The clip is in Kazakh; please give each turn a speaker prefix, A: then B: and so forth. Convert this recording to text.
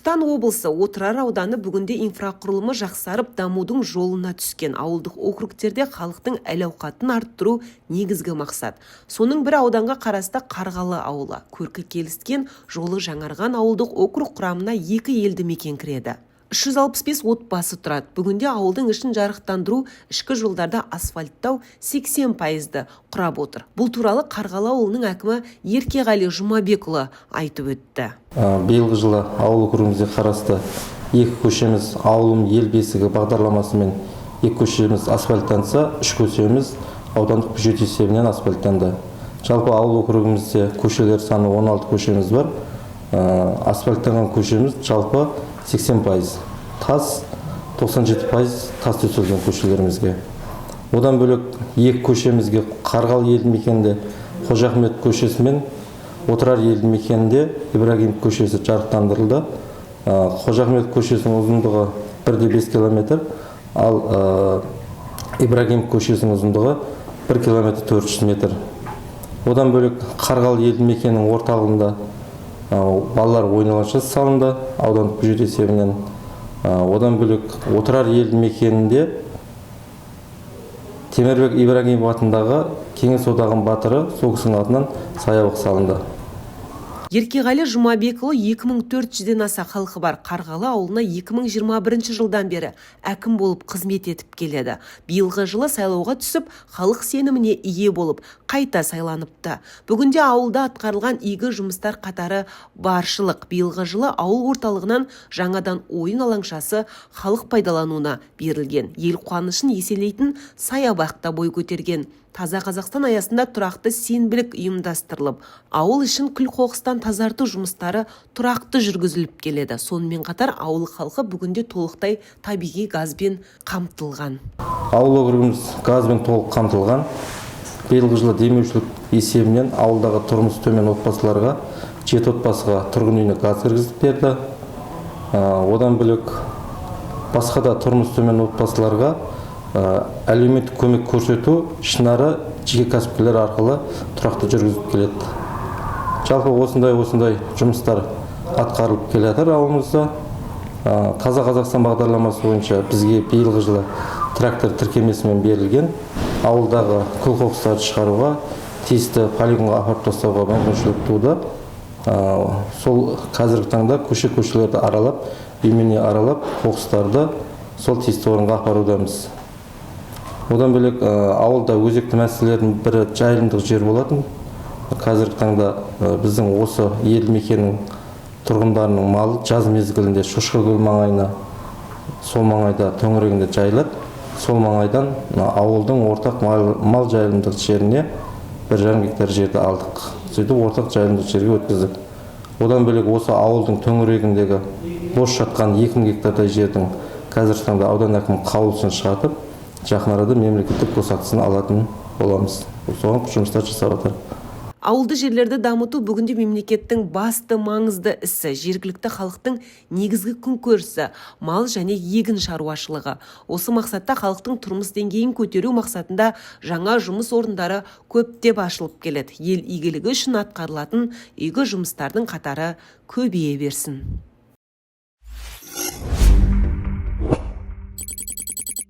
A: Түркістан облысы Отырар ауданы бүгінде инфрақұрылымы жақсарып дамудың жолына түскен. Ауылдық округтерде халықтың әл-ауқатын арттыру негізгі мақсат. Соның бір ауданға қарасты Қарғалы ауылы. Көркі келіскен, жолы жаңарған ауылдық округ құрамына 2 елді мекен кіреді. 365 отбасы тұрады. Бүгінде ауылдың ішін жарықтандыру, ішкі жолдарда асфальттау 80%-ді құрап отыр. Бұл туралы Қарғалы ауылының әкімі Еркеғали Жұмабекұлы айтып өтті.
B: Биылғы жылы ауыл округімізде қарасты 2 көшеміз ауылым ел бесігі бағдарламасымен 2 көшеміз асфальттанса, 3 көшеміз аудандық бюджет есебінен асфальттанды. Жалпы ауыл округімізде көшелер саны 16 көшеміз бар. Асфальттанған көшеміз жалпы 80%, тас 97% тас төселген көшелерімізге. Одан бөлек 2 көшемізге Қарғалы елді мекенінде Қожахмет көшесі мен Отырар елді мекенінде Ибрагим көшесі жарықтандырылды. Қожахмет көшесінің ұзындығы 1,5 км, ал Ибрагим көшесінің ұзындығы 1 км 400 метр. Одан бөлек Қарғалы елді мекенінің орталығында балалар ойналғаншасы салынды аудандық бюджет есебінен. Одан бөлек Отырар елді мекенінде Темірбек Ибрагимов атындағы Кеңес одағының батыры сол кісінің атынан саябақ салынды.
A: Еркеғали Жұмабекұлы 2400-ден аса халқы бар Қарғалы ауылына 2021 жылдан бері әкім болып қызмет етіп келеді. Биылғы жылы сайлауға түсіп, халық сеніміне ие болып, қайта сайланыпты. Бүгінде ауылда атқарылған игі жұмыстар қатары баршылық. Биылғы жылы ауыл орталығынан жаңадан ойын алаңшасы халық пайдалануына берілген. Ел қуанышын еселейтін саябақта бой көтерген. Таза Қазақстан аясында тұрақты сенбілік ұйымдастырылып, ауыл ішін күл-қоқыстан тазарту жұмыстары тұрақты жүргізіліп келеді. Сонымен қатар ауыл халқы бүгінде толықтай табиғи газбен қамтылған.
B: Ауыл округіміз газбен толық қамтылған. Биылғы жылы демеушілік есебінен ауылдағы тұрмысы төмен отбасыларға 7 отбасыға тұрғын үйіне газ кіргізіп берді. Одан бөлек басқа да тұрмысы төмен отбасыларға әлеуметтік көмек көрсету ішінара жеке кәсіпкерлер арқылы тұрақты жүргізіп келеді. Жалпы осындай жұмыстар атқарылып келе жатыр ауылымызда. Таза Қазақстан бағдарламасы бойынша бізге биылғы жылы трактор тіркемесімен берілген. Ауылдағы күл-қоқыстарды шығаруға, тиісті полигонға апарып тастауға мүмкіншілік туды. Сол қазіргі таңда көшелерді аралап, үймене аралап, қоқыстарды сол тиісті орынға апарудамыз. Одан бөлек ауылда өзекті мәселелердің бірі жайылымдық жер болатын. Қазіргі таңда біздің осы елді мекеннің тұрғындарының малы жаз мезгілінде Шошқакөл маңайына, сол маңайда төңірегінде жайылады. Сол маңайдан ауылдың ортақ мал жайылымдық жеріне 1,5 гектар жерді алдық. Сөйтіп ортақ жайылымдық жерге өткіздік. Одан бөлек осы ауылдың төңірегіндегі бос жатқан 2000 гектардай жердің қазіргі таңда аудан әкімі қаулысын шығартып, жақын арада мемлекеттік госактысын алатын боламыз. Соған жұмыстар жасап жатыр.
A: Ауылды жерлерді дамыту бүгінде мемлекеттің басты маңызды ісі. Жергілікті халықтың негізгі күнкөрісі мал және егін шаруашылығы. Осы мақсатта халықтың тұрмыс деңгейін көтеру мақсатында жаңа жұмыс орындары көптеп ашылып келеді. Ел игілігі үшін атқарылатын игі жұмыстардың қатары көбейе берсін.